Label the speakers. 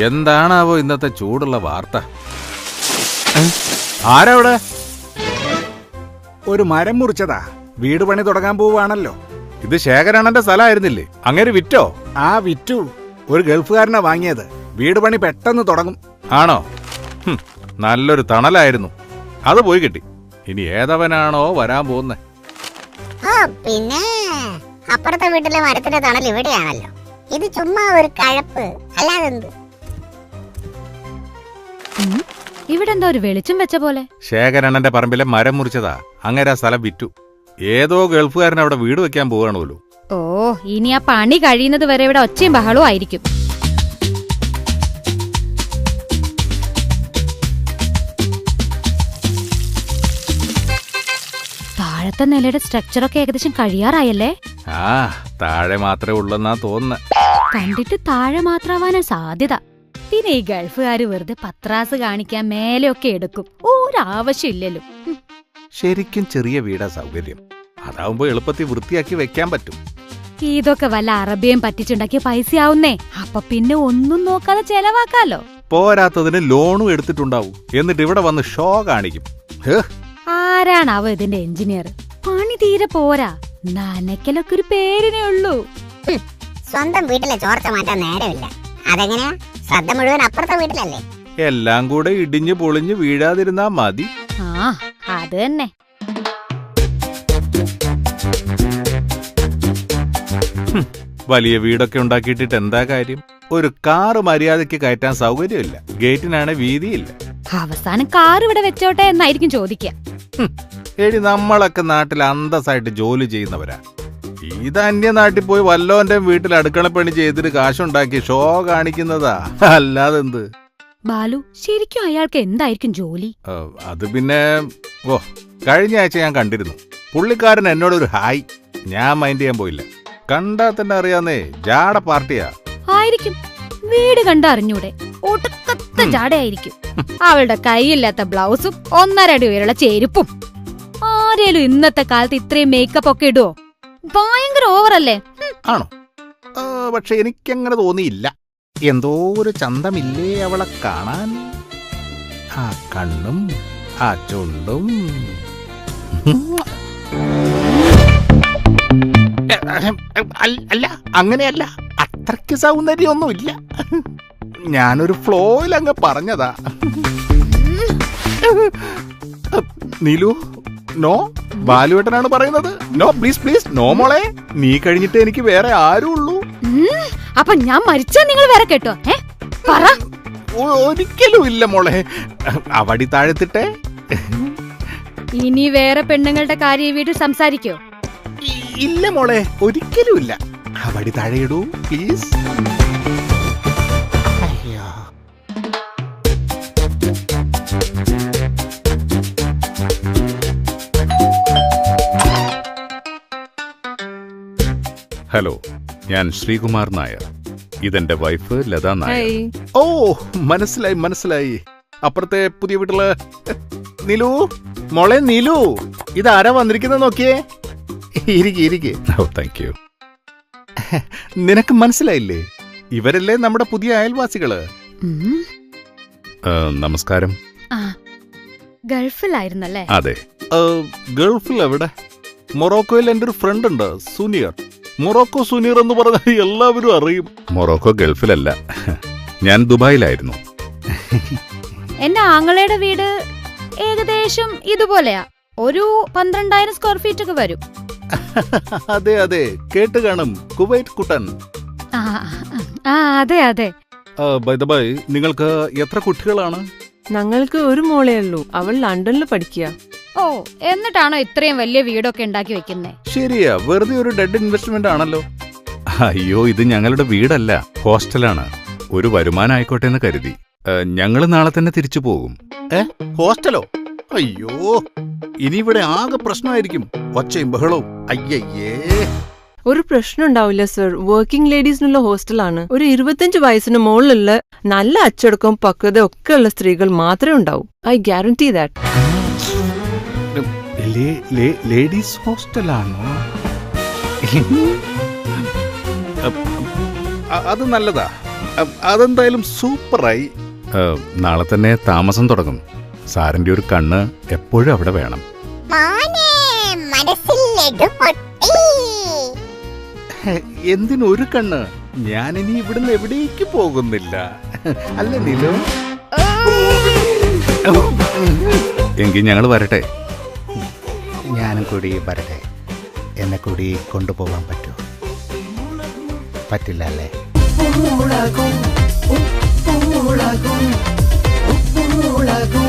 Speaker 1: എന്താണാവോ ഇന്നത്തെ ചൂടുള്ള വാർത്ത? ആരവിടെ?
Speaker 2: ഒരു മരം മുറിച്ചതാ. വീട് പണി തുടങ്ങാൻ പോവാണല്ലോ.
Speaker 1: ഇത് ശേഖരണന്റെ സ്ഥലമായിരുന്നില്ലേ? അങ്ങനെ വിറ്റോ?
Speaker 2: ആ വിറ്റു. ഒരു ഗൾഫുകാരനാ വാങ്ങിയത്. വീട് പണി പെട്ടെന്ന് തുടങ്ങും.
Speaker 1: ആണോ? നല്ലൊരു തണലായിരുന്നു. അത് പോയി കിട്ടി. ഇനി ഏതവനാണോ വരാൻ പോകുന്നത്?
Speaker 3: പിന്നെ അപ്പുറത്തെ വീട്ടിലെ മരത്തിന്റെ തണൽ ഇവിടെയാണല്ലോ. ഇത് ചുമ്മാ ഒരു കഴപ്പ്, അല്ലാതെന്ത്?
Speaker 4: ഇവിടെ എന്താ ഒരു വെളിച്ചം വെച്ച പോലെ?
Speaker 1: ശേഖരണന്റെ പറമ്പിലെ മരം മുറിച്ചതാ. അങ്ങനെ ആ സ്ഥലം വിറ്റു. ഏതോ ഗൾഫുകാരൻ അവിടെ വീട് വെക്കാൻ പോവാണല്ലോ.
Speaker 4: ഓ, ഇനി ആ പണി കഴിയുന്നത് വരെ ഇവിടെ ഒച്ചയും ബഹളവും ആയിരിക്കും. താഴത്തെ നിലയുടെ സ്ട്രക്ചറൊക്കെ ഏകദേശം കഴിയാറായല്ലേ?
Speaker 1: ആ, താഴെ മാത്രമേ ഉള്ളെന്നാ തോന്നുന്നത്.
Speaker 4: കണ്ടിട്ട് താഴെ മാത്രമാവാനാ സാധ്യത. പിന്നെ ഈ ഗൾഫുകാര് വെറുതെ പത്രാസ് കാണിക്കാൻ മേലെയൊക്കെ എടുക്കും. ഒരാവശ്യമില്ലല്ലോ.
Speaker 1: ശരിക്കും ചെറിയ വീടാ സൗകര്യം. അതാവുമ്പോ എളുപ്പത്തിൽ വൃത്തിയാക്കി വെക്കാൻ പറ്റും.
Speaker 4: ഇതൊക്കെ വല്ല അറബിയും പറ്റിച്ചുണ്ടാക്കിയ പൈസയാവുന്നേ. അപ്പൊ പിന്നെ ഒന്നും നോക്കാതെ ചെലവാക്കാലോ.
Speaker 1: പോരാത്തതിന് ലോണും എടുത്തിട്ടുണ്ടാവും. എന്നിട്ട് ഇവിടെ വന്ന് ഷോ കാണിക്കും.
Speaker 4: ആരാണാവോ ഇതിന്റെ എഞ്ചിനീയർ? പണി തീരെ പോരാ. നനയ്ക്കലൊക്കെ ഒരു പേരിനേ ഉള്ളൂ.
Speaker 3: സ്വന്തം വീട്ടിലെ ചോർച്ച മാറ്റാൻ നേരമില്ല. അതെങ്ങനെയാ? ശ്രദ്ധ മുഴുവൻ അപ്പുറത്തെ വീട്ടിലല്ലേ.
Speaker 1: എല്ലാം കൂടെ ഇടിഞ്ഞു പൊളിഞ്ഞു വീഴാതിരുന്നാ മതി.
Speaker 4: ആ, അത് തന്നെ.
Speaker 1: വലിയ വീടൊക്കെ ഉണ്ടാക്കിയിട്ടിട്ട് എന്താ കാര്യം? ഒരു കാറ് മര്യാദയ്ക്ക് കയറ്റാൻ സൗകര്യമില്ല. ഗേറ്റിനാണ് വീതിയില്ല.
Speaker 4: അവസാനം കാർ ഇവിടെ വെച്ചോട്ടെ എന്നായിരിക്കും ചോദിക്കുക.
Speaker 1: എടി, നമ്മളൊക്കെ നാട്ടിൽ അന്തസ്സായിട്ട് ജോലി ചെയ്യുന്നവരാ. ഇത് അന്യനാട്ടിൽ പോയി വല്ലോന്റെ വീട്ടിൽ അടുക്കളപ്പണി ചെയ്തിട്ട് കാശുണ്ടാക്കി ഷോ കാണിക്കുന്നതാ. അല്ലാതെന്ത്?
Speaker 4: ബാലു, ശരിക്കും അയാൾക്ക് എന്തായിരിക്കും ജോലി?
Speaker 1: അത് പിന്നെ കഴിഞ്ഞ ആഴ്ച ഞാൻ കണ്ടിരുന്നു. പുള്ളിക്കാരൻ എന്നോടൊരു ഹായ്. ഞാൻ മൈൻഡ് ചെയ്യാൻ പോയില്ല. കണ്ടാ തന്നെ അറിയാന്നേ, ജാട പാർട്ടിയാ.
Speaker 4: ആയിരിക്കും. വീട് കണ്ട അറിഞ്ഞൂടെ? ഒടുക്കത്തെ ജാടയായിരിക്കും. അവളുടെ കൈയില്ലാത്ത ബ്ലൗസും 1.5 അടി ഉയരുള്ള ചെരുപ്പും. ആരേലും ഇന്നത്തെ കാലത്ത് ഇത്രയും മേക്കപ്പ് ഒക്കെ ഇടുവോ? ഭയങ്കര ഓവറല്ലേ?
Speaker 1: ആണോ? പക്ഷെ എനിക്കങ്ങനെ തോന്നിയില്ല. എന്തോ ഒരു ചന്തമില്ലേ അവളെ കാണാൻ. ആ കണ്ണും ആ ചുണ്ടും. അല്ല, അങ്ങനെയല്ല. അത്രയ്ക്ക് സൗന്ദര്യമൊന്നുമില്ല. ഞാനൊരു ഫ്ലോയിൽ അങ്ങ് പറഞ്ഞതാ. നീലു, നോ. ബാലുവേട്ടനാണ് പറയുന്നത്. നോ, പ്ലീസ് പ്ലീസ്, നോ മോളെ. നീ കഴിഞ്ഞിട്ട് എനിക്ക് വേറെ ആരും ഉള്ളൂ.
Speaker 4: അപ്പൊ ഞാൻ മരിച്ചാ നിങ്ങൾ വേറെ കേട്ടോ?
Speaker 1: ഒരിക്കലും ഇല്ല മോളെ. അവടി താഴത്തിട്ടെ.
Speaker 4: ഇനി വേറെ പെണ്ണുങ്ങളുടെ കാര്യം വീട്ടിൽ സംസാരിക്കോ?
Speaker 1: ഇല്ല മോളെ, ഒരിക്കലും ഇല്ല. അവടി താഴെയിടൂ പ്ലീസ്. ഹലോ, ഞാൻ ശ്രീകുമാർ നായർ. ഇതെന്റെ വൈഫ് ലതാ നായർ. ഓ, മനസ്സിലായി മനസ്സിലായി. അപ്പുറത്തെ പുതിയ വീട്ടില് നീലു. മോളെ നീലു, ഇതാരാ വന്നിരിക്കുന്നത് നോക്കിയേ. ഇരിക്കെ. ഓ, താങ്ക് യു. നിനക്ക് മനസ്സിലായില്ലേ? ഇവരല്ലേ നമ്മുടെ പുതിയ അയൽവാസികള്. നമസ്കാരം.
Speaker 4: ഗൾഫിലായിരുന്നല്ലേ?
Speaker 1: അതെ. ഗൾഫിൽ എവിടെ? മൊറോക്കോയിൽ എൻ്റെ ഒരു ഫ്രണ്ട് ഉണ്ട്, സുനിയർ. മൊറോക്കോ സുനീർ എന്ന് പറഞ്ഞാൽ എല്ലാവരും അറിയും. മൊറോക്കോ ഗൾഫിലല്ല, ഞാൻ ദുബായിലായിരുന്നു.
Speaker 4: എന്റെ ആങ്ങളയുടെ വീട് ഏകദേശം ഇതുപോലെയാ. ഒരു 12,000 സ്ക്വയർ ഫീറ്റ് ഒക്കെ വരും.
Speaker 1: അതെ അതെ, കേട്ട് കാണും. കുവൈറ്റ് കുട്ടൻ.
Speaker 4: അതെ അതെ.
Speaker 1: ബൈ ദ ബൈ, നിങ്ങൾക്ക് എത്ര കുട്ടികളാണ്?
Speaker 5: ഞങ്ങൾക്ക് ഒരു മോളേ ഉള്ളൂ. അവൾ ലണ്ടനിൽ പഠിക്കുക.
Speaker 4: ഓ, എന്നിട്ടാണോ ഇത്രയും വലിയ വീടൊക്കെ ഉണ്ടാക്കി വെക്കുന്നേ?
Speaker 1: ശരിയാ, വെറുതെ ഒരു ഡെഡ് ഇൻവെസ്റ്റ്മെന്റ് ആണല്ലോ. അയ്യോ, ഇത് ഞങ്ങളുടെ വീടല്ല, ഹോസ്റ്റലാണ്. ഒരു വരുമാനം ആയിക്കോട്ടെ എന്ന് കരുതി. ഞങ്ങള് നാളെ തന്നെ തിരിച്ചു പോകും. ഹോസ്റ്റലോ? അയ്യോ, ഇനി ഇവിടെ ആകെ പ്രശ്നമായിരിക്കും. ഒച്ചയും ബഹളവും. അയ്യയ്യേ.
Speaker 5: ഒരു പ്രശ്നം ഉണ്ടാവില്ല സർ. വർക്കിംഗ് ലേഡീസിനുള്ള ഹോസ്റ്റലാണ്. ഒരു 25 വയസ്സിന് മുകളിലുള്ള നല്ല അച്ചടക്കവും പക്വത ഒക്കെ ഉള്ള സ്ത്രീകൾ മാത്രമേ ഉണ്ടാവൂ. I guarantee that.
Speaker 1: ലേഡീസ് ഹോസ്റ്റലാണോ? അത് നല്ലതാ. അതെന്തായാലും സൂപ്പറായി. നാളെ തന്നെ താമസം തുടങ്ങും. സാറിന്റെ ഒരു കണ്ണ് എപ്പോഴും അവിടെ വേണം.
Speaker 3: മോനെ മനസ്സിൽ ലഡു പൊട്ടി.
Speaker 1: എന്തിനൊരു കണ്ണ്? ഞാനിനി ഇവിടുന്ന് എവിടേക്ക് പോകുന്നില്ല. അല്ല നീലു? എങ്കിൽ ഞങ്ങൾ വരട്ടെ.
Speaker 2: ഞാനും കൂടി വരട്ടെ. എന്നെ കൂടി കൊണ്ടുപോകാൻ പറ്റുമോ? പറ്റില്ല അല്ലേ?
Speaker 6: ഉപ്പുമുളകും